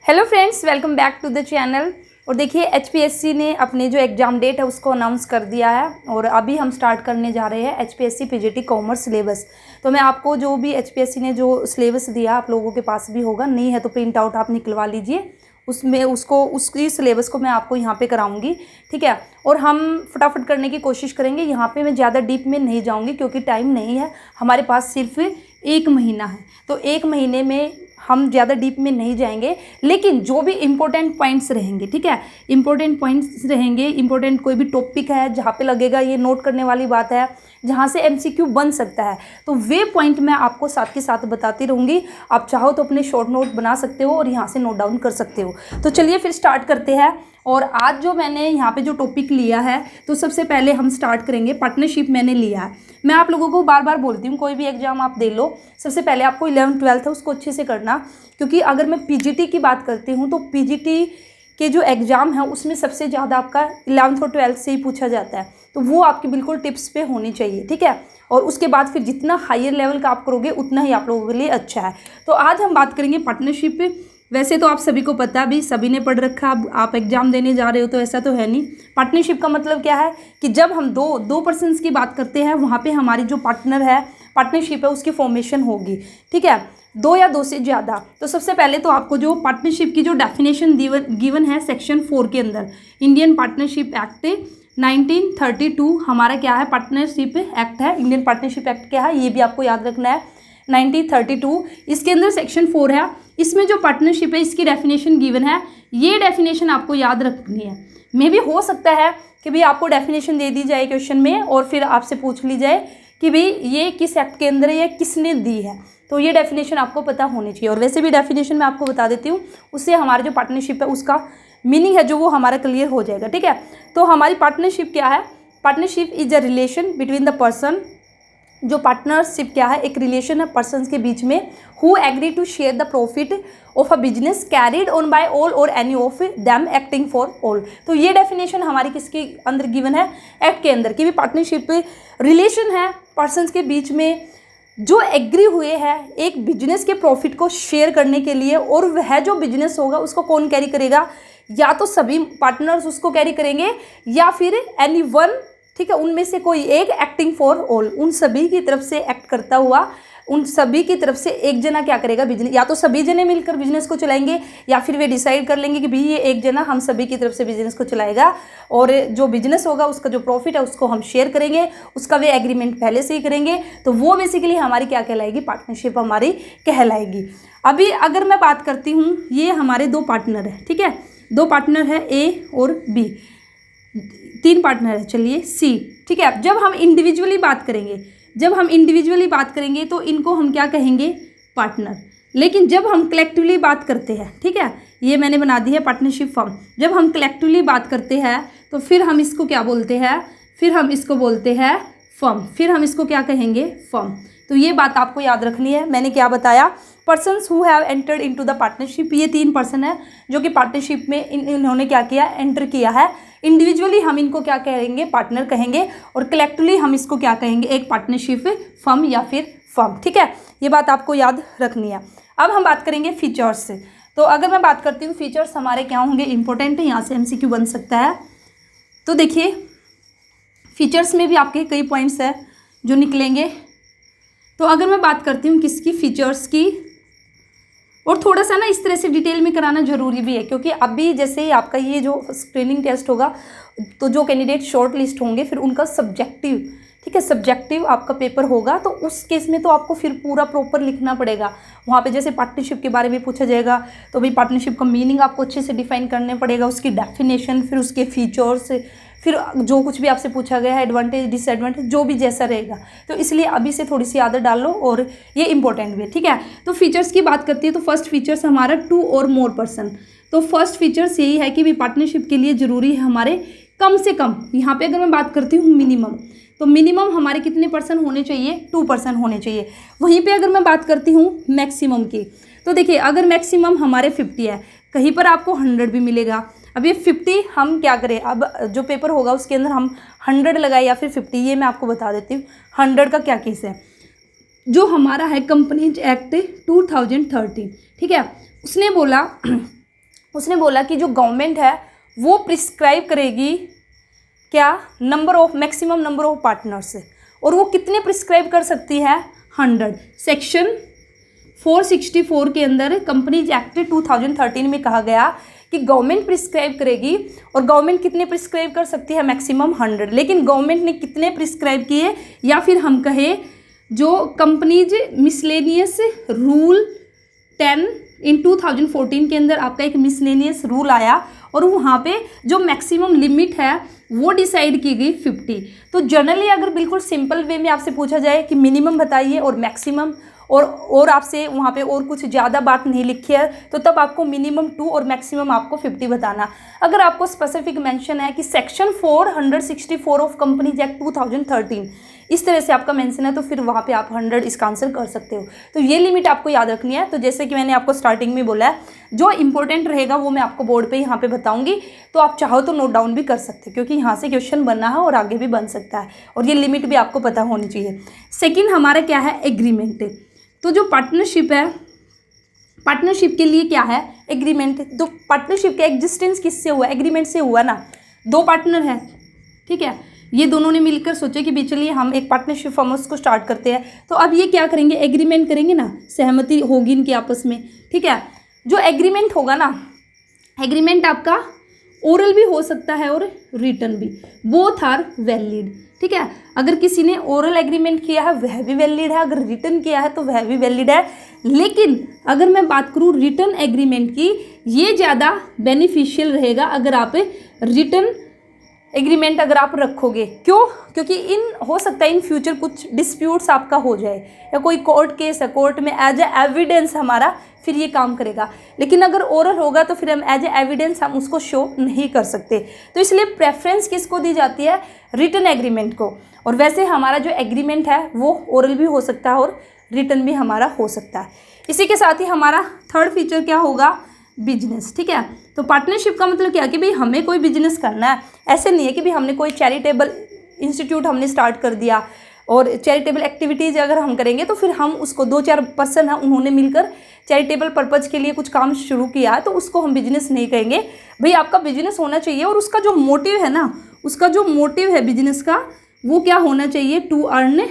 Hello friends, welcome back to the channel. और देखिए HPSC ने अपने जो एग्ज़ाम डेट है उसको अनाउंस कर दिया है और अभी हम स्टार्ट करने जा रहे हैं एचपीएससी पीजीटी कॉमर्स सिलेबस। तो मैं आपको जो भी एचपीएससी ने जो सिलेबस दिया आप लोगों के पास भी होगा, नहीं है तो प्रिंट आउट आप निकलवा लीजिए, उसमें उसकी सिलेबस को मैं आपको यहाँ पे कराऊंगी, ठीक है। और हम फटाफट करने की कोशिश करेंगे। यहाँ पे मैं ज़्यादा डीप में नहीं जाऊँगी क्योंकि टाइम नहीं है, हमारे पास सिर्फ 1 महीना है। तो 1 महीने में हम ज़्यादा डीप में नहीं जाएंगे, लेकिन जो भी इम्पोर्टेंट पॉइंट्स रहेंगे, ठीक है, इम्पोर्टेंट पॉइंट्स रहेंगे, इम्पोर्टेंट कोई भी टॉपिक है जहाँ पे लगेगा ये नोट करने वाली बात है, जहाँ से एमसीक्यू बन सकता है, तो वे पॉइंट मैं आपको साथ के साथ बताती रहूँगी। आप चाहो तो अपने शॉर्ट नोट बना सकते हो और यहाँ से नोट डाउन कर सकते हो। तो चलिए फिर स्टार्ट करते हैं। और आज जो मैंने यहाँ पे जो टॉपिक लिया है, तो सबसे पहले हम स्टार्ट करेंगे, पार्टनरशिप मैंने लिया है। मैं आप लोगों को बार बार बोलती हूँ, कोई भी एग्जाम आप दे लो, सबसे पहले आपको 11th-12th है उसको अच्छे से करना, क्योंकि अगर मैं पीजीटी की बात करती हूँ तो पीजीटी के जो एग्ज़ाम है उसमें सबसे ज़्यादा आपका 11th और 12th से ही पूछा जाता है, तो वो आपकी बिल्कुल टिप्स पे होनी चाहिए, ठीक है। और उसके बाद फिर जितना हायर लेवल का आप करोगे उतना ही आप लोगों के लिए अच्छा है। तो आज हम बात करेंगे पार्टनरशिप पे। वैसे तो आप सभी को पता भी, सभी ने पढ़ रखा, अब आप एग्जाम देने जा रहे हो तो ऐसा तो है नहीं। पार्टनरशिप का मतलब क्या है कि जब हम दो पर्सन्स की बात करते हैं, वहाँ पे हमारी जो पार्टनर है, पार्टनरशिप है, उसकी फॉर्मेशन होगी, ठीक है, 2 या 2 से ज़्यादा। तो सबसे पहले तो आपको जो पार्टनरशिप की जो डेफिनेशन गिवन है सेक्शन 4 के अंदर, इंडियन पार्टनरशिप एक्ट 1932 हमारा क्या है, पार्टनरशिप एक्ट है। इंडियन पार्टनरशिप एक्ट क्या है ये भी आपको याद रखना है, 1932। इसके अंदर सेक्शन 4 है, इसमें जो पार्टनरशिप है इसकी डेफिनेशन गिवन है, ये डेफिनेशन आपको याद रखनी है। मे भी हो सकता है कि भाई आपको डेफिनेशन दे दी जाए क्वेश्चन में और फिर आपसे पूछ ली जाए कि भाई ये किस एक्ट के अंदर है या किसने दी है, तो ये डेफिनेशन आपको पता होनी चाहिए। और वैसे भी डेफिनेशन मैं आपको बता देती हूँ, उससे हमारा जो पार्टनरशिप है उसका मीनिंग है जो वो हमारा क्लियर हो जाएगा, ठीक है। तो हमारी पार्टनरशिप क्या है, partnership is a relation between the person. जो पार्टनरशिप क्या है, एक रिलेशन है पर्सन्स के बीच में, who agree to share the profit of a business carried on by all or any of them acting for all. तो ये डेफिनेशन हमारी किसके अंदर गिवन है, एक्ट के अंदर, कि भी पार्टनरशिप रिलेशन है पर्सन्स के बीच में जो एग्री हुए हैं एक बिजनेस के प्रॉफिट को शेयर करने के लिए, और वह जो बिजनेस होगा उसको कौन कैरी करेगा, या तो सभी पार्टनर्स उसको कैरी करेंगे या फिर एनी वन, ठीक है, उनमें से कोई एक एक्टिंग फॉर ऑल, उन सभी की तरफ से एक्ट करता हुआ, उन सभी की तरफ से एक जना क्या करेगा बिजनेस, या तो सभी जने मिलकर बिजनेस को चलाएंगे या फिर वे डिसाइड कर लेंगे कि भाई ये एक जना हम सभी की तरफ से बिजनेस को चलाएगा और जो बिजनेस होगा उसका जो प्रॉफिट है उसको हम शेयर करेंगे, उसका वे एग्रीमेंट पहले से ही करेंगे। तो वो बेसिकली हमारी क्या कहलाएगी, पार्टनरशिप हमारी कहलाएगी। अभी अगर मैं बात करती हूँ, ये हमारे 2 पार्टनर है, ठीक है, 2 पार्टनर है ए और बी, 3 पार्टनर है, चलिए सी, ठीक है। जब हम इंडिविजुअली बात करेंगे तो इनको हम क्या कहेंगे, पार्टनर। लेकिन जब हम कलेक्टिवली बात करते हैं, ठीक है, ये मैंने बना दी है पार्टनरशिप फर्म, जब हम कलेक्टिवली बात करते हैं तो फिर हम इसको क्या बोलते हैं, फिर हम इसको बोलते हैं फर्म, फिर हम इसको क्या कहेंगे, फर्म। तो ये बात आपको याद रखनी है। मैंने क्या बताया, persons who have entered into the partnership, ये 3 पर्सन है जो कि पार्टनरशिप में इन्होंने क्या किया, एंटर किया है। इंडिविजुअली हम इनको क्या कहेंगे, पार्टनर कहेंगे, और कलेक्टिवली हम इसको क्या कहेंगे, एक पार्टनरशिप फर्म या फिर फर्म, ठीक है। ये बात आपको याद रखनी है। अब हम बात करेंगे फीचर्स से। तो अगर मैं बात करती हूँ फीचर्स हमारे क्या होंगे, इंपॉर्टेंट है, यहाँ से एमसीक्यू बन सकता है। तो देखिए फीचर्स में भी आपके कई पॉइंट्स है जो निकलेंगे। तो अगर मैं बात करती हूँ किसकी, फीचर्स की, और थोड़ा सा ना इस तरह से डिटेल में कराना जरूरी भी है, क्योंकि अभी जैसे ही आपका ये जो स्क्रीनिंग टेस्ट होगा तो जो कैंडिडेट शॉर्ट लिस्ट होंगे फिर उनका सब्जेक्टिव, ठीक है, सब्जेक्टिव आपका पेपर होगा, तो उस केस में तो आपको फिर पूरा प्रॉपर लिखना पड़ेगा। वहाँ पे जैसे पार्टनरशिप के बारे में पूछा जाएगा तो भाई पार्टनरशिप का मीनिंग आपको अच्छे से डिफाइन करने पड़ेगा, उसकी डेफिनेशन, फिर उसके फीचर्स, फिर जो कुछ भी आपसे पूछा गया है, एडवांटेज डिसएडवांटेज जो भी जैसा रहेगा, तो इसलिए अभी से थोड़ी सी आदत डाल लो और ये इंपॉर्टेंट भी है, ठीक है। तो फीचर्स की बात करती है तो फर्स्ट फीचर्स हमारा 2 और मोर पर्सन। तो फर्स्ट फीचर्स यही है कि भी पार्टनरशिप के लिए ज़रूरी है हमारे कम से कम, यहाँ पे अगर मैं बात करती हूँ मिनिमम, तो मिनिमम हमारे कितने पर्सन होने चाहिए, 2 पर्सन होने चाहिए। वहीं पे अगर मैं बात करती हूँ मैक्सिमम की, तो देखिए अगर मैक्सिमम हमारे 50 है, कहीं पर आपको 100 भी मिलेगा। अब ये 50 हम क्या करें, अब जो पेपर होगा उसके अंदर हम 100 लगाए या फिर 50, ये मैं आपको बता देती हूँ 100 का क्या केस है। जो हमारा है कंपनीज एक्ट 2013, ठीक है, उसने बोला उसने बोला कि जो गवर्नमेंट है वो प्रिस्क्राइब करेगी क्या, मैक्सिमम नंबर ऑफ पार्टनर्स, और वो कितने प्रिस्क्राइब कर सकती है, 100। सेक्शन 464 के अंदर कंपनीज एक्ट 2013 में कहा गया कि गवर्नमेंट प्रिस्क्राइब करेगी, और गवर्नमेंट कितने प्रिस्क्राइब कर सकती है, मैक्सिमम 100। लेकिन गवर्नमेंट ने कितने प्रिस्क्राइब किए, या फिर हम कहे जो कंपनीज मिसलेनियस रूल 10 इन 2014 के अंदर आपका एक मिसलेनियस रूल आया, और वहाँ पे जो मैक्सिमम लिमिट है वो डिसाइड की गई 50। तो जनरली अगर बिल्कुल सिंपल वे में आपसे पूछा जाए कि मिनिमम बताइए और मैक्सिमम, और आपसे वहाँ पे और कुछ ज़्यादा बात नहीं लिखी है, तो तब आपको मिनिमम 2 और मैक्सिमम आपको 50 बताना। अगर आपको स्पेसिफिक मेंशन है कि सेक्शन 464 ऑफ कंपनीज एक्ट 2013 इस तरह से आपका मेंशन है, तो फिर वहाँ पे आप 100 इसका आंसर कर सकते हो। तो ये लिमिट आपको याद रखनी है। तो जैसे कि मैंने आपको स्टार्टिंग में बोला है, जो इंपॉर्टेंट रहेगा वो मैं आपको बोर्ड पे यहाँ पे बताऊंगी, तो आप चाहो तो नोट डाउन भी कर सकते हो, क्योंकि यहाँ से क्वेश्चन बनना है और आगे भी बन सकता है, और ये लिमिट भी आपको पता होनी चाहिए। सेकेंड हमारा क्या है, एग्रीमेंट। तो जो पार्टनरशिप है, पार्टनरशिप के लिए क्या है, एग्रीमेंट। तो पार्टनरशिप का एग्जिस्टेंस किससे हुआ, एग्रीमेंट से हुआ ना। 2 पार्टनर हैं, ठीक है, ये दोनों ने मिलकर सोचे कि भी चलिए हम एक पार्टनरशिप फर्म उसको स्टार्ट करते हैं। तो अब ये क्या करेंगे, एग्रीमेंट करेंगे ना, सहमति होगी इनके आपस में, ठीक है। जो एग्रीमेंट होगा ना, एग्रीमेंट आपका ओरल भी हो सकता है और रिटन भी, बोथ आर वैलिड, ठीक है। अगर किसी ने ओरल एग्रीमेंट किया है वह भी वैलिड है, अगर रिटन किया है तो वह भी वैलिड है। लेकिन अगर मैं बात करूँ रिटन एग्रीमेंट की, ये ज़्यादा बेनिफिशियल रहेगा अगर आप रिटन एग्रीमेंट अगर आप रखोगे। क्यों, क्योंकि हो सकता है इन फ्यूचर कुछ डिस्प्यूट्स आपका हो जाए, या कोई कोर्ट केस है, कोर्ट में एज ए एविडेंस हमारा फिर ये काम करेगा। लेकिन अगर ओरल होगा तो फिर हम एज ए एविडेंस हम उसको शो नहीं कर सकते। तो इसलिए प्रेफरेंस किसको दी जाती है, रिटन एग्रीमेंट को। और वैसे हमारा जो एग्रीमेंट है वो ओरल भी हो सकता है और रिटन भी हमारा हो सकता है। इसी के साथ ही हमारा थर्ड फीचर क्या होगा, बिजनेस, ठीक है। तो पार्टनरशिप का मतलब क्या कि भाई हमें कोई बिजनेस करना है। ऐसे नहीं है कि भाई हमने कोई चैरिटेबल इंस्टीट्यूट हमने स्टार्ट कर दिया, और चैरिटेबल एक्टिविटीज़ अगर हम करेंगे तो फिर हम उसको 2-4 पर्सन हैं उन्होंने मिलकर चैरिटेबल पर्पज़ के लिए कुछ काम शुरू किया, तो उसको हम बिजनेस नहीं कहेंगे। भाई आपका बिजनेस होना चाहिए, और उसका जो मोटिव है ना, उसका जो मोटिव है बिजनेस का, वो क्या होना चाहिए, टू अर्न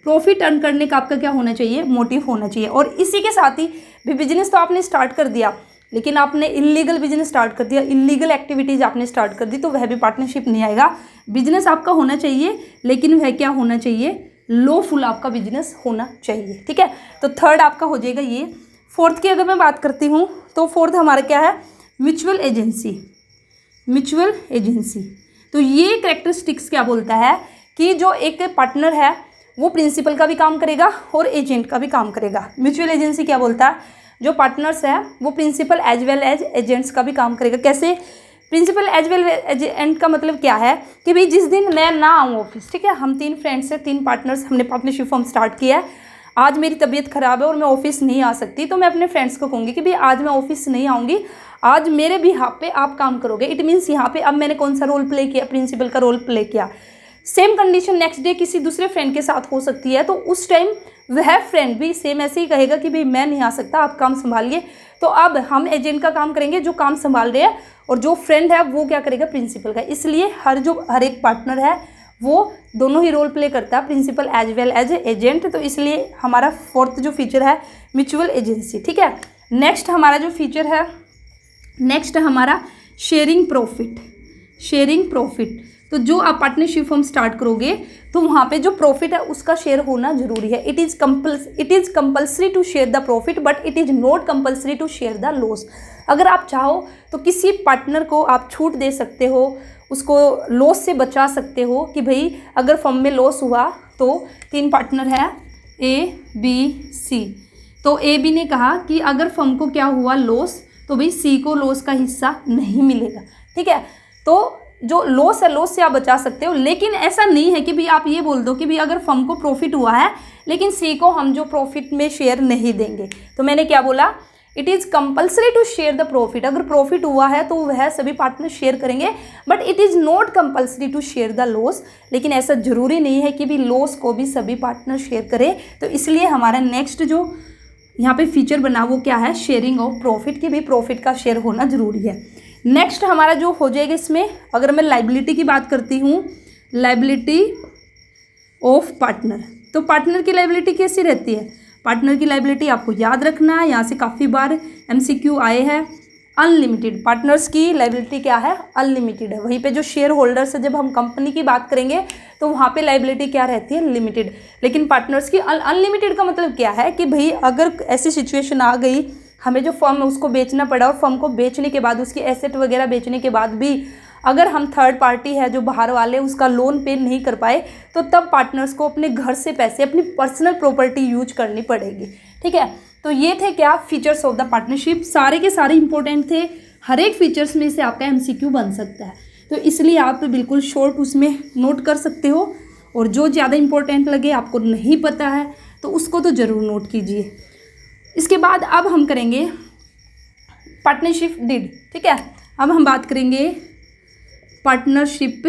प्रॉफिट अर्न करने का आपका क्या होना चाहिए, मोटिव होना चाहिए। और इसी के साथ ही भी बिजनेस तो आपने स्टार्ट कर दिया, लेकिन आपने इलीगल बिजनेस स्टार्ट कर दिया, इलीगल एक्टिविटीज़ आपने स्टार्ट कर दी, तो वह भी पार्टनरशिप नहीं आएगा। बिजनेस आपका होना चाहिए, लेकिन वह क्या होना चाहिए, लॉफुल आपका बिजनेस होना चाहिए, ठीक है। तो थर्ड आपका हो जाएगा ये। फोर्थ की अगर मैं बात करती हूँ तो फोर्थ हमारा क्या है, म्यूचुअल एजेंसी। तो ये कैरेक्टरिस्टिक्स क्या बोलता है कि जो एक पार्टनर है वो प्रिंसिपल का भी काम करेगा और एजेंट का भी काम करेगा। म्यूचुअल एजेंसी क्या बोलता है, जो पार्टनर्स है वो principal as well as agents का भी काम करेगा। कैसे, प्रिंसिपल एज वेल एजेंट का मतलब क्या है कि भाई जिस दिन मैं ना आऊँ ऑफिस, ठीक है, हम 3 फ्रेंड्स हैं, 3 पार्टनर्स, हमने पार्टनरशिप फॉर्म स्टार्ट किया है। आज मेरी तबीयत ख़राब है और मैं ऑफिस नहीं आ सकती, तो मैं अपने फ्रेंड्स को कहूँगी कि भाई आज मैं ऑफिस नहीं आऊँगी, आज मेरे बिहाफ पे आप काम करोगे। इट मीन्स यहाँ पे अब मैंने कौन सा रोल प्ले किया, प्रिंसिपल का रोल प्ले किया। सेम कंडीशन नेक्स्ट डे किसी दूसरे फ्रेंड के साथ हो सकती है, तो उस टाइम वह फ्रेंड भी सेम ऐसे ही कहेगा कि भाई मैं नहीं आ सकता, आप काम संभालिए। तो अब हम एजेंट का काम करेंगे जो काम संभाल रहे हैं, और जो फ्रेंड है वो क्या करेगा, प्रिंसिपल का। इसलिए हर एक पार्टनर है वो दोनों ही रोल प्ले करता है, principal as well as agent. तो इसलिए हमारा फोर्थ जो फीचर है म्यूचुअल एजेंसी, ठीक है। नेक्स्ट हमारा जो फीचर है, नेक्स्ट हमारा शेयरिंग प्रॉफिट। तो जो आप पार्टनरशिप फॉर्म स्टार्ट करोगे तो वहाँ पे जो प्रॉफिट है उसका शेयर होना जरूरी है। It is compulsory to share the profit, but it is not compulsory to share the loss. अगर आप चाहो तो किसी पार्टनर को आप छूट दे सकते हो, उसको लॉस से बचा सकते हो कि भाई अगर फर्म में लॉस हुआ तो 3 पार्टनर है A-B-C, तो A-B ने कहा कि अगर फर्म को क्या हुआ लॉस, तो भाई C को लॉस का हिस्सा नहीं मिलेगा, ठीक है। तो जो लॉस है, लॉस से आप बचा सकते हो, लेकिन ऐसा नहीं है कि भाई आप ये बोल दो कि भाई अगर फर्म को प्रॉफिट हुआ है लेकिन सी को हम जो प्रॉफिट में शेयर नहीं देंगे। तो मैंने क्या बोला, it is compulsory to share the profit. अगर प्रॉफिट हुआ है तो वह सभी पार्टनर शेयर करेंगे, but it is not compulsory to share the loss. लेकिन ऐसा जरूरी नहीं है कि भी लॉस को भी सभी पार्टनर शेयर करें। तो इसलिए हमारा नेक्स्ट जो यहाँ पे फीचर बना वो क्या है, शेयरिंग ऑफ प्रॉफिट, की भी प्रॉफिट का शेयर होना जरूरी है। नेक्स्ट हमारा जो हो जाएगा इसमें, अगर मैं लाइबिलिटी की बात करती हूँ, लाइबिलिटी ऑफ पार्टनर, तो पार्टनर की लाइबिलिटी कैसी रहती है? पार्टनर की लाइबिलिटी आपको याद रखना है, यहाँ से काफ़ी बार MCQ आए हैं, अनलिमिटेड। पार्टनर्स की लाइबिलिटी क्या है? अनलिमिटेड है। वहीं पे जो शेयर होल्डर्स है, जब हम कंपनी की बात करेंगे तो वहाँ पे लाइबिलिटी क्या रहती है? लिमिटेड। लेकिन पार्टनर्स की अनलिमिटेड का मतलब क्या है कि भाई अगर ऐसी सिचुएशन आ गई, हमें जो फर्म है उसको बेचना पड़ा, और फर्म को बेचने के बाद, उसकी एसेट वगैरह बेचने के बाद भी अगर हम थर्ड पार्टी है जो बाहर वाले उसका लोन पे नहीं कर पाए, तो तब पार्टनर्स को अपने घर से पैसे, अपनी पर्सनल प्रॉपर्टी यूज करनी पड़ेगी। ठीक है, तो ये थे क्या, फीचर्स ऑफ द पार्टनरशिप। सारे के सारे इंपॉर्टेंट थे, हर एक फीचर्स में से आपका MCQ बन सकता है, तो इसलिए आप बिल्कुल शॉर्ट उसमें नोट कर सकते हो, और जो ज़्यादा इंपॉर्टेंट लगे, आपको नहीं पता है तो उसको तो ज़रूर नोट कीजिए। इसके बाद अब हम करेंगे पार्टनरशिप डीड। ठीक है, अब हम बात करेंगे पार्टनरशिप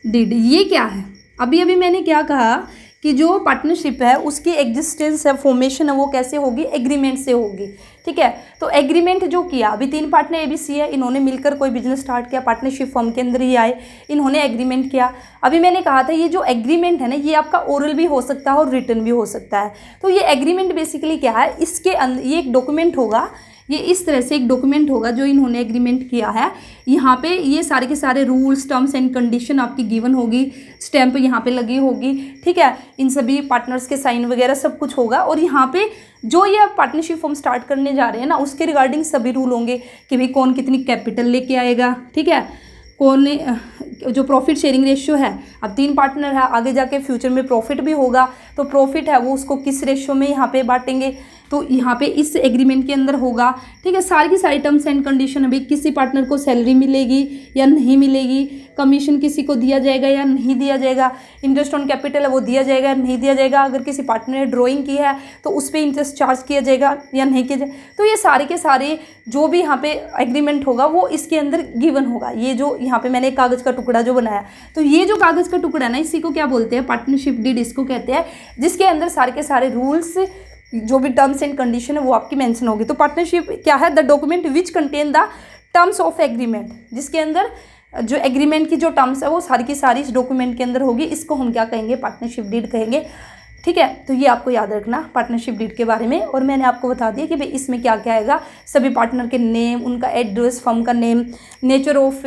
डीड। ये क्या है? अभी अभी मैंने क्या कहा कि जो पार्टनरशिप है उसकी एग्जिस्टेंस है, फॉर्मेशन है, वो कैसे होगी? एग्रीमेंट से होगी। ठीक है, तो एग्रीमेंट जो किया, अभी 3 पार्टनर ABC है, इन्होंने मिलकर कोई बिजनेस स्टार्ट किया, पार्टनरशिप फर्म के अंदर ही आए, इन्होंने एग्रीमेंट किया। अभी मैंने कहा था ये जो एग्रीमेंट है ना, ये आपका ओरल भी हो सकता है और रिटन भी हो सकता है। तो ये एग्रीमेंट बेसिकली क्या है, इसके अंदर ये एक डॉक्यूमेंट होगा, ये इस तरह से एक डॉक्यूमेंट होगा जो इन्होंने एग्रीमेंट किया है। यहाँ पे ये सारे के सारे रूल्स, टर्म्स एंड कंडीशन आपकी गिवन होगी, स्टैंप यहाँ पे लगी होगी। ठीक है, इन सभी पार्टनर्स के साइन वगैरह सब कुछ होगा, और यहाँ पे जो ये पार्टनरशिप फॉर्म स्टार्ट करने जा रहे हैं ना, उसके रिगार्डिंग सभी रूल होंगे कि भाई कौन कितनी कैपिटल लेके आएगा। ठीक है, कौन जो प्रॉफिट शेयरिंग रेशियो है, अब 3 पार्टनर है, आगे जाके फ्यूचर में प्रॉफिट भी होगा, तो प्रॉफिट है वो उसको किस रेशियो में यहाँ पे बांटेंगे, तो यहाँ पे इस एग्रीमेंट के अंदर होगा। ठीक है, सारी की सारी टर्म्स एंड कंडीशन, अभी किसी पार्टनर को सैलरी मिलेगी या नहीं मिलेगी, कमीशन किसी को दिया जाएगा या नहीं दिया जाएगा, इंटरेस्ट ऑन कैपिटल है वो दिया जाएगा या नहीं दिया जाएगा, अगर किसी पार्टनर ने ड्राइंग की है तो उस पर इंटरेस्ट चार्ज किया जाएगा या नहीं किया जाएगा। तो ये सारे के सारे जो भी यहाँ पे एग्रीमेंट होगा वो इसके अंदर गिवन होगा। ये जो यहाँ पे मैंने कागज़ का टुकड़ा जो बनाया, तो ये जो कागज़ का टुकड़ा ना, इसी को क्या बोलते हैं? पार्टनरशिप डीड इसको कहते हैं, जिसके अंदर सारे के सारे रूल्स, जो भी टर्म्स एंड कंडीशन है वो आपकी मेंशन होगी। तो पार्टनरशिप क्या है? The document which contain the terms of agreement, जिसके अंदर जो एग्रीमेंट की जो टर्म्स है वो सारी की सारी इस डॉक्यूमेंट के अंदर होगी। इसको हम क्या कहेंगे? पार्टनरशिप डीड कहेंगे। ठीक है, तो ये आपको याद रखना पार्टनरशिप डीड के बारे में। और मैंने आपको बता दिया कि भाई इसमें क्या क्या आएगा, सभी पार्टनर के नेम, उनका एड्रेस, फर्म का नेम, नेचर ऑफ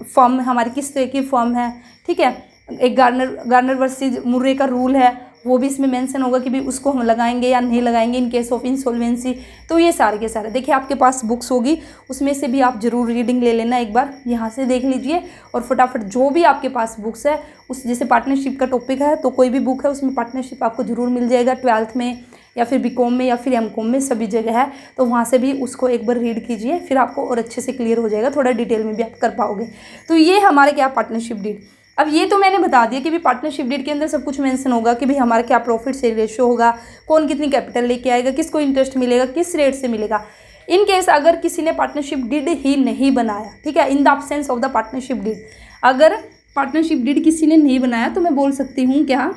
फर्म, हमारी किस तरह की फर्म है। ठीक है, एक गार्नर वर्सेस मुर्रे का रूल है, वो भी इसमें मेंशन होगा कि भाई उसको हम लगाएंगे या नहीं लगाएंगे इन केस ऑफ इंसॉल्वेंसी। तो ये सारे के सारे देखिए, आपके पास बुक्स होगी, उसमें से भी आप जरूर रीडिंग ले लेना, एक बार यहाँ से देख लीजिए, और फटाफट जो भी आपके पास बुक्स है, उस जैसे पार्टनरशिप का टॉपिक है तो कोई भी बुक है उसमें पार्टनरशिप आपको जरूर मिल जाएगा, 12th में या फिर BCom में या फिर MCom में, सभी जगह है। तो वहाँ से भी उसको एक बार रीड कीजिए, फिर आपको और अच्छे से क्लियर हो जाएगा, थोड़ा डिटेल में भी आप कर पाओगे। तो ये हमारे क्या पार्टनरशिप डीड। अब ये तो मैंने बता दिया कि भी पार्टनरशिप डीड के अंदर सब कुछ मेंशन होगा कि भाई हमारा क्या प्रॉफिट शेयर रेशियो होगा, कौन कितनी कैपिटल लेके आएगा, किसको इंटरेस्ट मिलेगा, किस रेट से मिलेगा। इन केस अगर किसी ने पार्टनरशिप डीड ही नहीं बनाया, ठीक है, in the absence of the partnership deed, अगर पार्टनरशिप डीड किसी ने नहीं बनाया तो मैं बोल सकती हूँ क्या,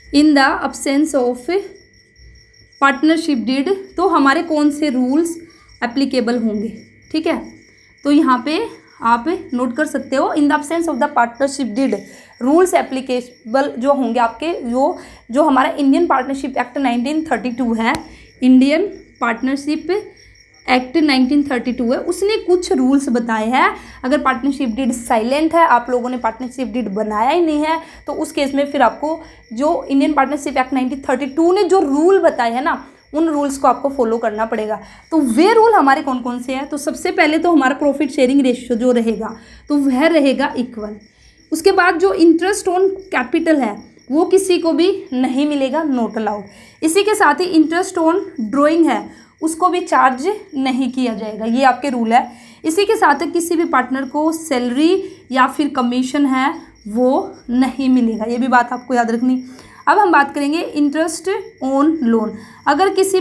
in the absence of partnership deed, तो हमारे कौन से रूल्स एप्लीकेबल होंगे। ठीक है, तो यहाँ पे आप नोट कर सकते हो, in the absence of the partnership deed rules applicable जो होंगे आपके, जो हमारा इंडियन पार्टनरशिप एक्ट 1932 है, इंडियन पार्टनरशिप एक्ट 1932 है, उसने कुछ रूल्स बताए हैं। अगर पार्टनरशिप डीड साइलेंट है, आप लोगों ने पार्टनरशिप डीड बनाया ही नहीं है, तो उस केस में फिर आपको जो इंडियन पार्टनरशिप एक्ट 1932 ने जो रूल बताए हैं ना, उन रूल्स को आपको फॉलो करना पड़ेगा। तो वे रूल हमारे कौन कौन से हैं? तो सबसे पहले तो हमारा प्रॉफिट शेयरिंग रेशियो जो रहेगा तो वह रहेगा इक्वल। उसके बाद जो इंटरेस्ट ऑन कैपिटल है वो किसी को भी नहीं मिलेगा, नॉट अलाउड। इसी के साथ ही इंटरेस्ट ऑन ड्राइंग है उसको भी चार्ज नहीं किया जाएगा, ये आपके रूल है। इसी के साथ किसी भी पार्टनर को सैलरी या फिर कमीशन है वो नहीं मिलेगा, ये भी बात आपको याद रखनी। अब हम बात करेंगे इंटरेस्ट ऑन लोन। अगर किसी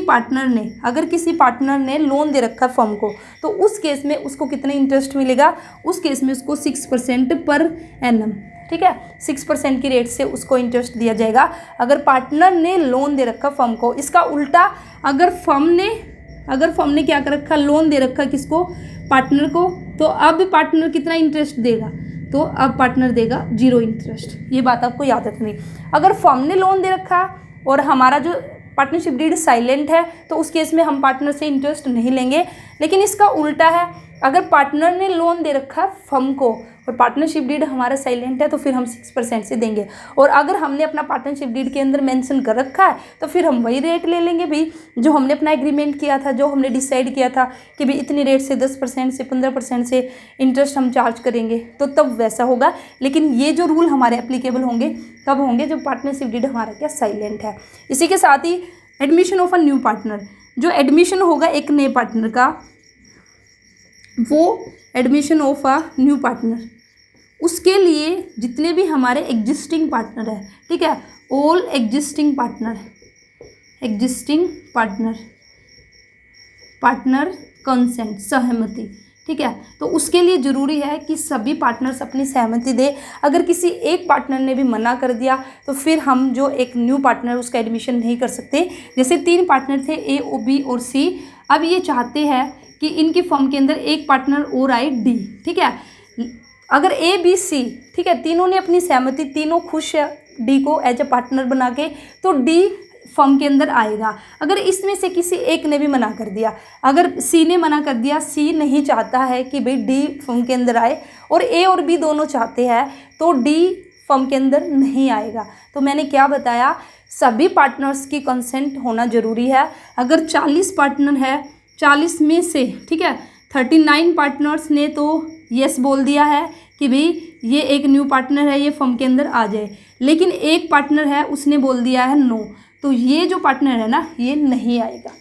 पार्टनर ने लोन दे रखा है फर्म को, तो उस केस में उसको कितने इंटरेस्ट मिलेगा? उस केस में उसको 6% पर एनम, ठीक है, 6% की रेट से उसको इंटरेस्ट दिया जाएगा अगर पार्टनर ने लोन दे रखा फर्म को। इसका उल्टा अगर फर्म ने क्या कर रखा, लोन दे रखा किसको, पार्टनर को, तो अब पार्टनर कितना इंटरेस्ट देगा, तो अब पार्टनर देगा 0 इंटरेस्ट। ये बात आपको याद रखनी। अगर फर्म ने लोन दे रखा और हमारा जो पार्टनरशिप डीड साइलेंट है तो उस केस में हम पार्टनर से इंटरेस्ट नहीं लेंगे। लेकिन इसका उल्टा है, अगर पार्टनर ने लोन दे रखा है फर्म को और पार्टनरशिप डीड हमारा साइलेंट है तो फिर हम 6% से देंगे। और अगर हमने अपना पार्टनरशिप डीड के अंदर मेंशन कर रखा है तो फिर हम वही रेट ले लेंगे भाई, जो हमने अपना एग्रीमेंट किया था, जो हमने डिसाइड किया था कि भाई इतनी रेट से 10% से 15% से इंटरेस्ट हम चार्ज करेंगे, तो तब वैसा होगा। लेकिन ये जो रूल हमारे एप्लीकेबल होंगे कब होंगे, जब पार्टनरशिप डीड हमारा क्या साइलेंट है। इसी के साथ ही admission of a new partner, जो एडमिशन होगा एक नए पार्टनर का, वो admission of a new partner, उसके लिए जितने भी हमारे एग्जिस्टिंग पार्टनर है, ठीक है, ऑल एग्जिस्टिंग पार्टनर कंसेंट, सहमति, ठीक है। तो उसके लिए ज़रूरी है कि सभी पार्टनर्स अपनी सहमति दे। अगर किसी एक पार्टनर ने भी मना कर दिया तो फिर हम जो एक न्यू पार्टनर उसका एडमिशन नहीं कर सकते। जैसे 3 पार्टनर थे A, O, B और C, अब ये चाहते हैं कि इनकी फर्म के अंदर एक पार्टनर और आए D, ठीक है। अगर A, B, C, ठीक है, तीनों ने अपनी सहमति, तीनों खुश है D को एज ए पार्टनर बना के, तो D फर्म के अंदर आएगा। अगर इसमें से किसी एक ने भी मना कर दिया, अगर C ने मना कर दिया, C नहीं चाहता है कि भाई D फर्म के अंदर आए और A और B दोनों चाहते हैं, तो D फर्म के अंदर नहीं आएगा। तो मैंने क्या बताया, सभी पार्टनर्स की कंसेंट होना ज़रूरी है। अगर 40 पार्टनर है, 40 में से, ठीक है, 39 पार्टनर्स ने तो यस बोल दिया है कि भाई ये एक न्यू पार्टनर है, ये फर्म के अंदर आ जाए, लेकिन एक पार्टनर है उसने बोल दिया है नो, तो ये जो पार्टनर है ना ये नहीं आएगा,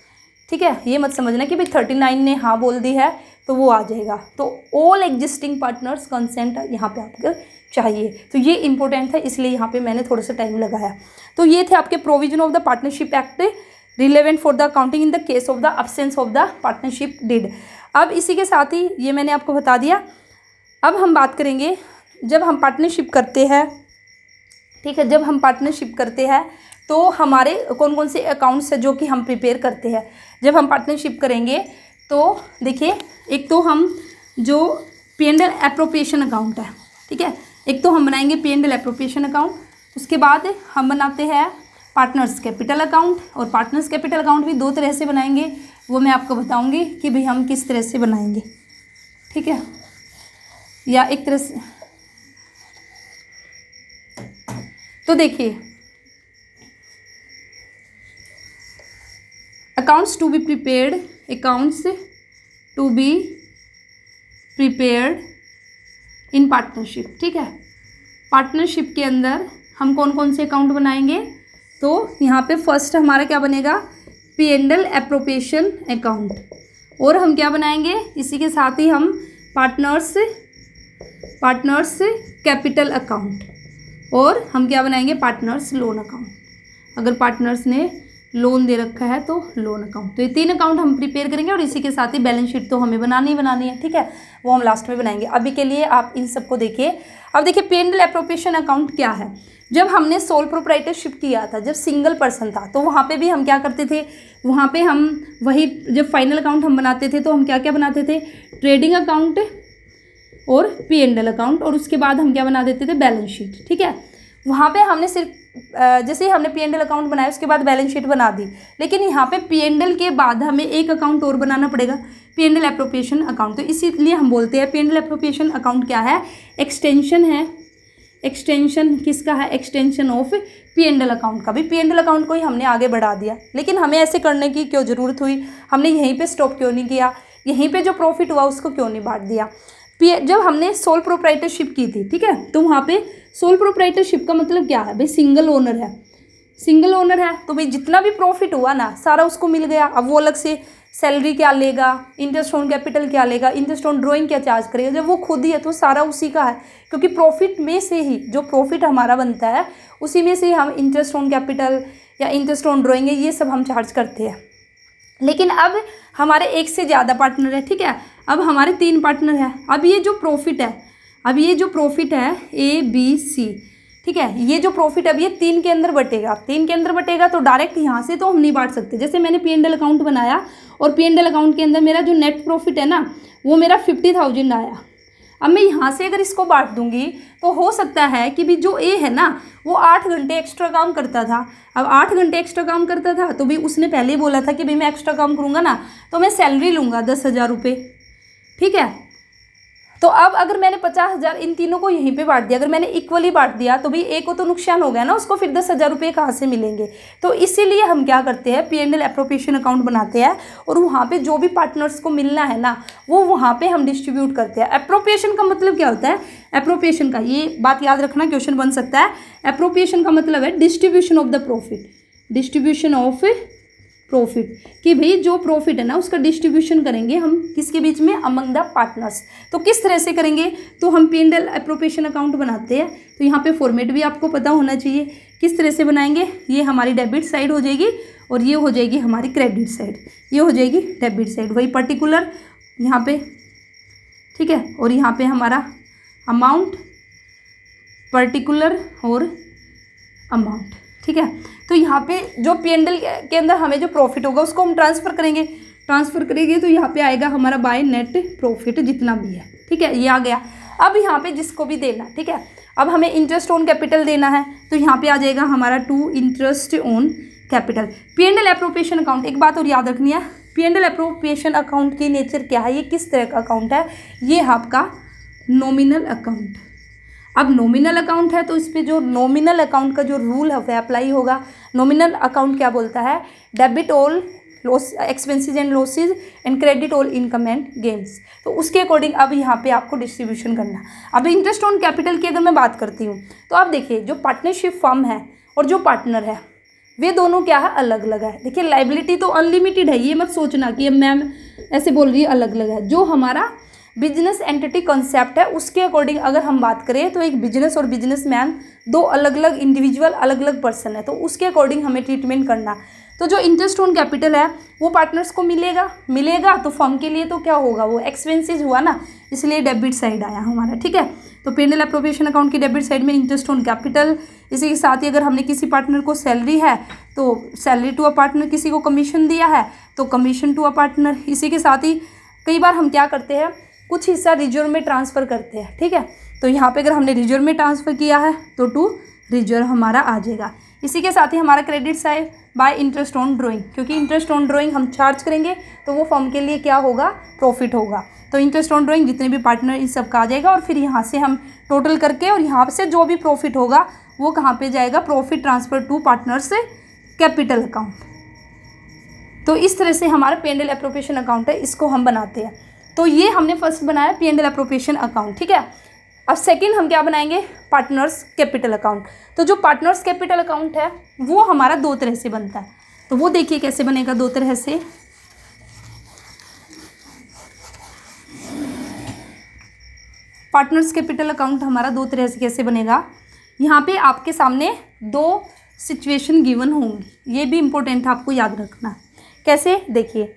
ठीक है। ये मत समझना कि भाई 39 ने हाँ बोल दी है तो वो आ जाएगा। तो ऑल एग्जिस्टिंग पार्टनर्स कंसेंट यहाँ पे आपको चाहिए। तो ये इंपॉर्टेंट है, इसलिए यहाँ पे मैंने थोड़ा सा टाइम लगाया। तो ये थे आपके provision of the partnership act relevant for the accounting in the case of the absence of the partnership deed. अब इसी के साथ ही ये मैंने आपको बता दिया। अब हम बात करेंगे जब हम पार्टनरशिप करते हैं, ठीक है, जब हम पार्टनरशिप करते हैं तो हमारे कौन कौन से अकाउंट्स है जो कि हम प्रिपेयर करते हैं। जब हम पार्टनरशिप करेंगे तो देखिए, एक तो हम जो P&L एप्रोप्रिएशन अकाउंट है, ठीक है, एक तो हम बनाएंगे P&L एप्रोप्रिएशन अकाउंट, उसके बाद हम बनाते हैं पार्टनर्स कैपिटल अकाउंट। और पार्टनर्स कैपिटल अकाउंट भी 2 तरह से बनाएंगे, वो मैं आपको बताऊंगी कि भाई हम किस तरह से बनाएंगे, ठीक है, या एक तरह से। तो देखिए, accounts to be prepared in partnership, ठीक है। पार्टनरशिप के अंदर हम कौन कौन से अकाउंट बनाएंगे, तो यहाँ पे फर्स्ट हमारा क्या बनेगा, P&L एप्रोप्रिएशन अकाउंट, और हम क्या बनाएंगे इसी के साथ ही हम पार्टनर्स कैपिटल अकाउंट, और हम क्या बनाएंगे पार्टनर्स लोन अकाउंट। अगर पार्टनर्स ने लोन दे रखा है तो लोन अकाउंट। तो ये 3 अकाउंट हम प्रिपेयर करेंगे और इसी के साथ ही बैलेंस शीट तो हमें बनानी है, ठीक है, वो हम लास्ट में बनाएंगे। अभी के लिए आप इन सबको देखिए। अब देखिए P&L एप्रोप्रिएशन अकाउंट क्या है। जब हमने सोल प्रोप्राइटरशिप किया था, जब सिंगल पर्सन था, तो वहाँ पे भी हम क्या करते थे, वहाँ पे हम वही जब फाइनल अकाउंट हम बनाते थे तो हम क्या क्या बनाते थे, ट्रेडिंग अकाउंट और P&L अकाउंट, और उसके बाद हम क्या बना देते थे, बैलेंस शीट, ठीक है। वहाँ पे हमने सिर्फ जैसे ही हमने P&L अकाउंट बनाया उसके बाद बैलेंस शीट बना दी, लेकिन यहाँ पे P&L के बाद हमें एक अकाउंट और बनाना पड़ेगा, P&L एप्रोप्रिएशन अकाउंट। तो इसीलिए हम बोलते हैं P&L एप्रोप्रिएशन अकाउंट क्या है, एक्सटेंशन है। एक्सटेंशन किसका है, एक्सटेंशन ऑफ P&L अकाउंट का। भी P&L अकाउंट को ही हमने आगे बढ़ा दिया, लेकिन हमें ऐसे करने की क्यों ज़रूरत हुई, हमने यहीं पे स्टॉप क्यों नहीं किया, यहीं पे जो प्रॉफिट हुआ उसको क्यों नहीं बांट दिया। जब हमने सोल प्रोप्राइटरशिप की थी, ठीक है, तो वहाँ पे सोल प्रोप्राइटरशिप का मतलब क्या है, भाई सिंगल ओनर है, तो भाई जितना भी प्रॉफिट हुआ ना सारा उसको मिल गया। अब वो अलग से सैलरी क्या लेगा, इंटरेस्ट ऑन कैपिटल क्या लेगा, इंटरेस्ट ऑन ड्राइंग क्या चार्ज करेगा, जब वो खुद ही है तो सारा उसी का है, क्योंकि प्रॉफिट में से ही जो प्रॉफिट हमारा बनता है उसी में से ही हम इंटरेस्ट ऑन कैपिटल या इंटरेस्ट ऑन ड्राइंग है ये सब हम चार्ज करते हैं। लेकिन अब हमारे एक से ज़्यादा पार्टनर है, ठीक है, अब हमारे 3 पार्टनर हैं। अब ये जो प्रॉफिट है, अब ये जो प्रॉफिट है ABC, ठीक है, ये जो प्रॉफिट अब ये 3 के अंदर बटेगा। 3 के अंदर बटेगा तो डायरेक्ट यहाँ से तो हम नहीं बांट सकते। जैसे मैंने P&L अकाउंट बनाया और P&L अकाउंट के अंदर मेरा जो नेट प्रॉफिट है ना वो मेरा 50,000 आया। अब मैं यहाँ से अगर इसको बांट दूंगी तो हो सकता है कि भी जो A है ना वो 8 घंटे एक्स्ट्रा काम करता था। अब 8 घंटे एक्स्ट्रा काम करता था तो भी उसने पहले ही बोला था कि भाई मैं एक्स्ट्रा काम करूँगा ना तो मैं सैलरी लूँगा 10,000 रुपये, ठीक है। तो अब अगर मैंने 50,000 इन तीनों को यहीं पे बांट दिया, अगर मैंने इक्वली बांट दिया तो भाई A को तो नुकसान हो गया ना, उसको फिर 10,000 रुपये कहाँ से मिलेंगे। तो इसीलिए हम क्या करते हैं, P&L एप्रोप्रिएशन अकाउंट बनाते हैं और वहाँ पे जो भी पार्टनर्स को मिलना है ना वो वहाँ पे हम डिस्ट्रीब्यूट करते हैं। एप्रोप्रिएशन का मतलब क्या होता है, एप्रोप्रिएशन का ये बात याद रखना, क्वेश्चन बन सकता है। एप्रोप्रिएशन का मतलब है distribution of the profit, distribution of profit, कि भाई जो प्रॉफिट है ना उसका डिस्ट्रीब्यूशन करेंगे हम किसके बीच में, अमंग द पार्टनर्स। तो किस तरह से करेंगे, तो हम P&L एप्रोप्रिएशन अकाउंट बनाते हैं तो यहाँ पे फॉर्मेट भी आपको पता होना चाहिए किस तरह से बनाएंगे। ये हमारी डेबिट साइड हो जाएगी और ये हो जाएगी हमारी क्रेडिट साइड, ये हो जाएगी डेबिट साइड, वही पर्टिकुलर यहाँ पे, ठीक है। और यहाँ पे हमारा अमाउंट, पर्टिकुलर और अमाउंट, ठीक है। तो यहाँ पे जो P&L के अंदर हमें जो प्रॉफिट होगा उसको हम ट्रांसफ़र करेंगे तो यहाँ पे आएगा हमारा बाय नेट प्रॉफिट जितना भी है, ठीक है, ये आ गया। अब यहाँ पे जिसको भी देना, ठीक है, अब हमें इंटरेस्ट ऑन कैपिटल देना है तो यहाँ पे आ जाएगा हमारा to interest on capital. P&L appropriation account, एक बात और याद रखनी है, P&L एप्रोप्रिएशन अकाउंट की नेचर क्या है, ये किस तरह का अकाउंट है, ये आपका नॉमिनल अकाउंट। अब नॉमिनल अकाउंट है तो इस पर जो नॉमिनल अकाउंट का जो रूल है वह अप्लाई होगा। नॉमिनल अकाउंट क्या बोलता है, debit all loss expenses and losses and credit all income and gains. तो उसके अकॉर्डिंग अब यहाँ पे आपको डिस्ट्रीब्यूशन करना। अब इंटरेस्ट ऑन कैपिटल की अगर मैं बात करती हूँ तो आप देखिए जो पार्टनरशिप फर्म है और जो पार्टनर है वे दोनों क्या है, अलग अलग है। देखिए लाइबिलिटी तो अनलिमिटेड है, ये मत सोचना कि अब मैम ऐसे बोल रही है अलग अलग है। जो हमारा बिजनेस एंटिटी कॉन्सेप्ट है उसके अकॉर्डिंग अगर हम बात करें तो एक बिजनेस और बिजनेसमैन दो अलग अलग इंडिविजुअल अलग अलग पर्सन है, तो उसके अकॉर्डिंग हमें ट्रीटमेंट करना। तो जो इंटरेस्ट ऑन कैपिटल है वो पार्टनर्स को मिलेगा तो फर्म के लिए तो क्या होगा, वो एक्सपेंसेस हुआ ना, इसलिए डेबिट साइड आया हमारा, ठीक है। तो P&L एप्रोप्रिएशन अकाउंट की डेबिट साइड में इंटरेस्ट ऑन कैपिटल। इसी के साथ ही अगर हमने किसी पार्टनर को सैलरी है तो सैलरी टू अ पार्टनर, किसी को कमीशन दिया है तो कमीशन टू अ पार्टनर। इसी के साथ ही कई बार हम क्या करते हैं, कुछ हिस्सा रिजर्व में ट्रांसफ़र करते हैं, ठीक है। तो यहाँ पे अगर हमने रिजर्व में ट्रांसफ़र किया है तो टू रिजर्व हमारा आ जाएगा। इसी के साथ ही हमारा credit side by interest on drawing, क्योंकि इंटरेस्ट ऑन ड्राइंग हम चार्ज करेंगे तो वो फर्म के लिए क्या होगा, प्रॉफिट होगा। तो इंटरेस्ट ऑन ड्राइंग जितने भी पार्टनर इन सब का आ जाएगा और फिर यहाँ से हम टोटल करके और यहाँ से जो भी प्रॉफिट होगा वो कहाँ पे जाएगा, profit transfer to partners capital account. तो इस तरह से हमारा P&L एप्रोप्रिएशन अकाउंट है, इसको हम बनाते हैं। तो ये हमने फर्स्ट बनाया P&L एप्रोप्रिएशन अकाउंट, ठीक है। अब सेकंड हम क्या बनाएंगे, पार्टनर्स कैपिटल अकाउंट। तो जो पार्टनर्स कैपिटल अकाउंट है वो हमारा दो तरह से बनता है, तो वो देखिए कैसे बनेगा, दो तरह से। पार्टनर्स कैपिटल अकाउंट हमारा दो तरह से कैसे बनेगा, यहाँ पे आपके सामने दो सिचुएशन गिवन होंगी, ये भी इम्पोर्टेंट है, आपको याद रखना है। कैसे, देखिए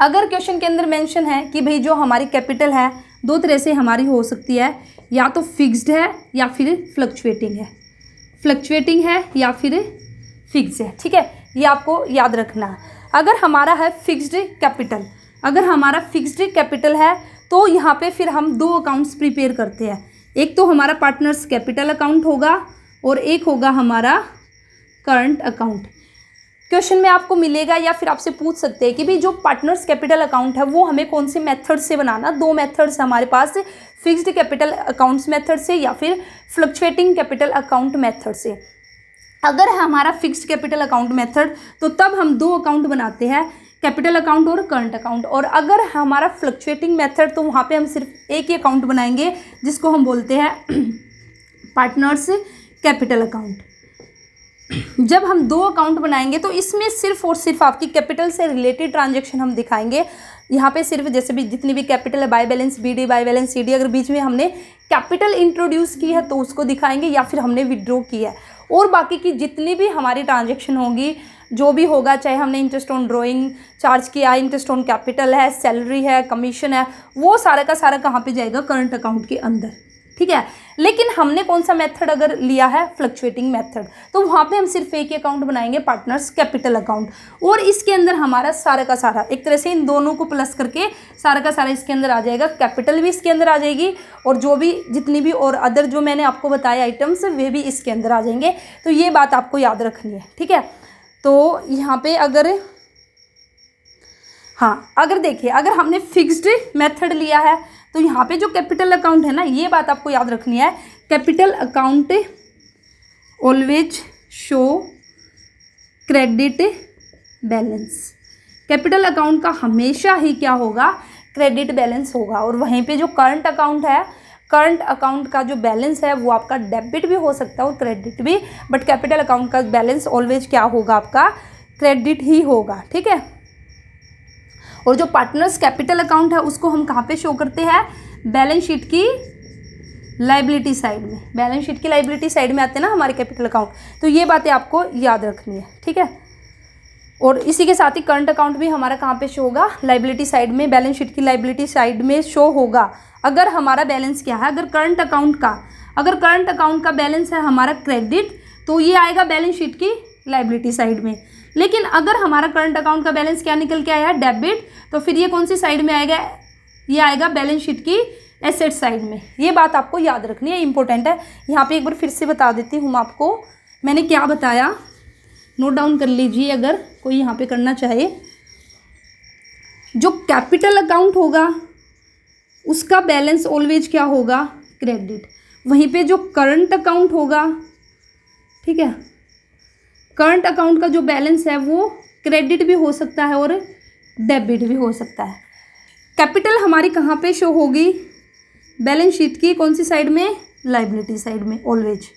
अगर क्वेश्चन के अंदर मेंशन है कि भाई जो हमारी कैपिटल है दो तरह से हमारी हो सकती है, या तो फिक्स्ड है या फिर फ्लक्चुएटिंग है, फ्लक्चुएटिंग है या फिर फिक्स्ड है, ठीक है, ये आपको याद रखना है। अगर हमारा है फिक्स्ड कैपिटल, अगर हमारा फिक्स्ड कैपिटल है तो यहाँ पे फिर हम दो अकाउंट्स प्रिपेयर करते हैं, एक तो हमारा पार्टनर्स कैपिटल अकाउंट होगा और एक होगा हमारा करंट अकाउंट। क्वेश्चन में आपको मिलेगा या फिर आपसे पूछ सकते हैं कि भाई जो पार्टनर्स कैपिटल अकाउंट है वो हमें कौन से मेथड से बनाना। दो मेथड्स हमारे पास, फिक्स्ड कैपिटल अकाउंट्स मेथड से या फिर फ्लक्चुएटिंग कैपिटल अकाउंट मेथड से। अगर है हमारा फिक्स्ड कैपिटल अकाउंट मेथड तो तब हम दो अकाउंट बनाते हैं, कैपिटल अकाउंट और करंट अकाउंट। और अगर हमारा फ्लक्चुएटिंग मेथड तो वहाँ पे हम सिर्फ एक ही अकाउंट बनाएंगे जिसको हम बोलते हैं पार्टनर्स कैपिटल अकाउंट। जब हम दो अकाउंट बनाएंगे तो इसमें सिर्फ और सिर्फ आपकी कैपिटल से रिलेटेड ट्रांजैक्शन हम दिखाएंगे। यहाँ पे सिर्फ जैसे भी जितनी भी कैपिटल है, by balance BD, by balance CD, अगर बीच में हमने कैपिटल इंट्रोड्यूस की है तो उसको दिखाएंगे या फिर हमने विड्रॉ किया है, और बाकी की जितनी भी हमारी ट्रांजैक्शन होंगी जो भी होगा, चाहे हमने इंटरेस्ट ऑन ड्राइंग चार्ज किया, इंटरेस्ट ऑन कैपिटल है, सैलरी है, कमीशन है, वो सारा का सारा कहाँ पे जाएगा, करंट अकाउंट के अंदर, ठीक है। लेकिन हमने कौन सा मेथड अगर लिया है, फ्लक्चुएटिंग मेथड, तो वहाँ पे हम सिर्फ एक ही अकाउंट बनाएंगे, पार्टनर्स कैपिटल अकाउंट, और इसके अंदर हमारा सारा का सारा एक तरह से इन दोनों को प्लस करके सारा का सारा इसके अंदर आ जाएगा, कैपिटल भी इसके अंदर आ जाएगी, और जो भी जितनी भी और अदर जो मैंने आपको बताया आइटम्स वे भी इसके अंदर आ जाएंगे। तो ये बात आपको याद रखनी है, ठीक है। तो यहाँ पे अगर अगर देखिए, अगर हमने फिक्स्ड मेथड लिया है तो यहाँ पे जो कैपिटल अकाउंट है ना, ये बात आपको याद रखनी है, capital account always show credit balance. Capital account का हमेशा ही क्या होगा, क्रेडिट बैलेंस होगा। और वहीं पे जो करंट अकाउंट है, करंट अकाउंट का जो बैलेंस है वो आपका डेबिट भी हो सकता है और क्रेडिट भी, बट कैपिटल अकाउंट का बैलेंस ऑलवेज क्या होगा, आपका क्रेडिट ही होगा, ठीक है। और जो पार्टनर्स कैपिटल अकाउंट है उसको हम कहाँ पे शो करते हैं, बैलेंस शीट की लाइबिलिटी साइड में, बैलेंस शीट की लाइबिलिटी साइड में आते हैं ना हमारे कैपिटल अकाउंट। तो ये बातें आपको याद रखनी है, ठीक है। और इसी के साथ ही करंट अकाउंट भी हमारा कहाँ पे शो होगा, लाइबिलिटी साइड में, बैलेंस शीट की लाइबिलिटी साइड में शो होगा। अगर हमारा बैलेंस क्या है, अगर करंट अकाउंट का बैलेंस है हमारा क्रेडिट, तो ये आएगा बैलेंस शीट की लाइबिलिटी साइड में। लेकिन अगर हमारा करंट अकाउंट का बैलेंस क्या निकल के आया है, डेबिट, तो फिर ये कौन सी साइड में आएगा, ये आएगा बैलेंस शीट की एसेट साइड में। ये बात आपको याद रखनी है, इंपॉर्टेंट है। यहाँ पे एक बार फिर से बता देती हूँ आपको, मैंने क्या बताया, नोट डाउन कर लीजिए अगर कोई यहाँ पे करना चाहे। जो कैपिटल अकाउंट होगा उसका बैलेंस ऑलवेज क्या होगा, क्रेडिट। वहीं पे जो करंट अकाउंट होगा, ठीक है, करंट अकाउंट का जो बैलेंस है वो क्रेडिट भी हो सकता है और डेबिट भी हो सकता है। कैपिटल हमारी कहाँ पे शो होगी, बैलेंस शीट की कौन सी साइड में, लाइबिलिटी साइड में ऑलवेज।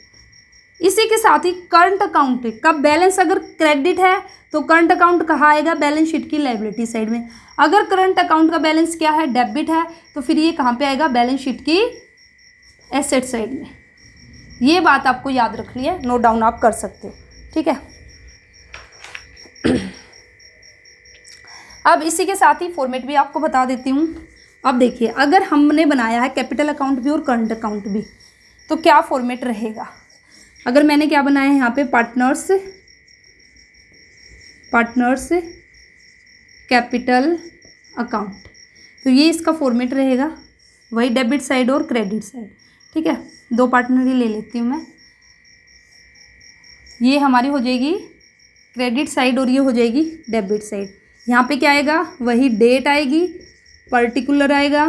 इसी के साथ ही करंट अकाउंट का बैलेंस अगर क्रेडिट है तो करंट अकाउंट कहाँ आएगा, बैलेंस शीट की लाइबिलिटी साइड में। अगर करंट अकाउंट का बैलेंस क्या है, डेबिट है, तो फिर ये कहाँ पे आएगा, बैलेंस शीट की एसेट साइड में। ये बात आपको याद रखनी है, नोट डाउन आप कर सकते हो, ठीक है। अब इसी के साथ ही फॉर्मेट भी आपको बता देती हूँ। अब देखिए, अगर हमने बनाया है कैपिटल अकाउंट भी और करंट अकाउंट भी, तो क्या फॉर्मेट रहेगा। अगर मैंने क्या बनाया है यहाँ पे, पार्टनर्स कैपिटल अकाउंट, तो ये इसका फॉर्मेट रहेगा, वही डेबिट साइड और क्रेडिट साइड, ठीक है। दो पार्टनर ही ले लेती हूँ मैं, ये हमारी हो जाएगी क्रेडिट साइड और ये हो जाएगी डेबिट साइड। यहाँ पे क्या आएगा, वही डेट आएगी, पर्टिकुलर आएगा,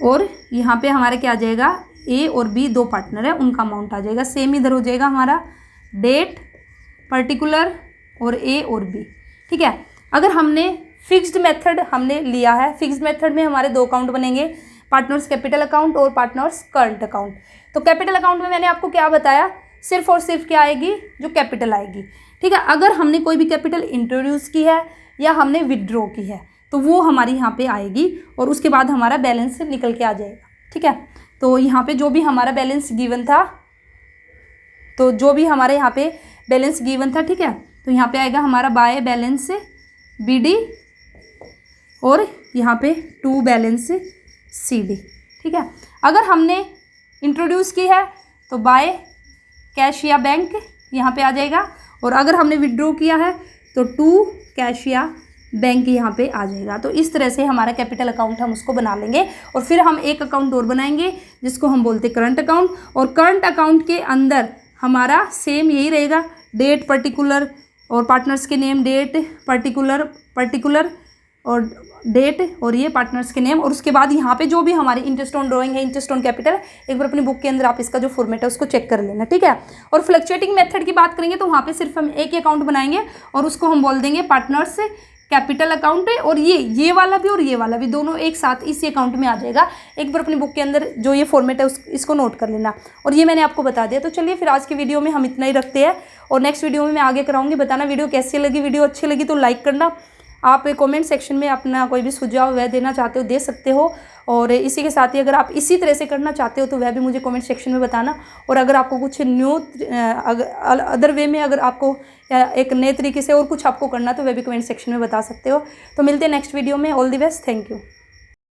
और यहाँ पे हमारा क्या आ जाएगा, ए और बी दो पार्टनर है उनका अमाउंट आ जाएगा। सेम इधर हो जाएगा हमारा डेट, पर्टिकुलर और ए और बी, ठीक है। अगर हमने फिक्स्ड मेथड हमने लिया है, फिक्स्ड मेथड में हमारे दो अकाउंट बनेंगे, पार्टनर्स कैपिटल अकाउंट और पार्टनर्स करंट अकाउंट। तो कैपिटल अकाउंट में मैंने आपको क्या बताया, सिर्फ और सिर्फ क्या आएगी, जो कैपिटल आएगी, ठीक है। अगर हमने कोई भी कैपिटल इंट्रोड्यूस की है या हमने विदड्रॉ की है तो वो हमारी यहाँ पे आएगी और उसके बाद हमारा बैलेंस निकल के आ जाएगा, ठीक है। तो यहाँ पे जो भी हमारा बैलेंस गिवन था, तो जो भी हमारे यहाँ पे बैलेंस गिवन था, ठीक है, तो यहाँ पे आएगा हमारा बाय बैलेंस BD और यहाँ पे टू बैलेंस CD, ठीक है। अगर हमने इंट्रोड्यूस की है तो बाय कैश या बैंक यहाँ पे आ जाएगा, और अगर हमने विड्रॉ किया है तो टू कैश या बैंक यहाँ पे आ जाएगा। तो इस तरह से हमारा कैपिटल अकाउंट हम उसको बना लेंगे, और फिर हम एक अकाउंट और बनाएंगे जिसको हम बोलते हैं करंट अकाउंट। और करंट अकाउंट के अंदर हमारा सेम यही रहेगा, डेट, पर्टिकुलर और पार्टनर्स के नेम, डेट, पर्टिकुलर और डेट और ये पार्टनर्स के नेम। और उसके बाद यहाँ पे जो भी हमारी इंटरेस्ट ऑन ड्राइंग है, इंटरेस्ट ऑन कैपिटल, एक बार अपनी बुक के अंदर आप इसका जो फॉर्मेट है उसको चेक कर लेना, ठीक है। और फ्लक्चुएटिंग मेथड की बात करेंगे तो वहाँ पे सिर्फ हम एक ही अकाउंट बनाएंगे और उसको हम बोल देंगे पार्टनर्स कैपिटल अकाउंट, और ये वाला भी और ये वाला भी दोनों एक साथ इसी अकाउंट में आ जाएगा। एक बार अपनी बुक के अंदर जो ये फॉर्मेट है इसको नोट कर लेना, और ये मैंने आपको बता दिया। तो चलिए फिर आज की वीडियो में हम इतना ही रखते हैं, और नेक्स्ट वीडियो में मैं आगे कराऊंगी। बताना वीडियो कैसी लगी, वीडियो अच्छी लगी तो लाइक करना। आप कमेंट सेक्शन में अपना कोई भी सुझाव वह देना चाहते हो दे सकते हो, और इसी के साथ ही अगर आप इसी तरह से करना चाहते हो तो वह भी मुझे कमेंट सेक्शन में बताना। और अगर आपको कुछ न्यू अदर वे में अगर आपको एक नए तरीके से और कुछ आपको करना तो वह भी कमेंट सेक्शन में बता सकते हो। तो मिलते हैं नेक्स्ट वीडियो में। All the best, thank you.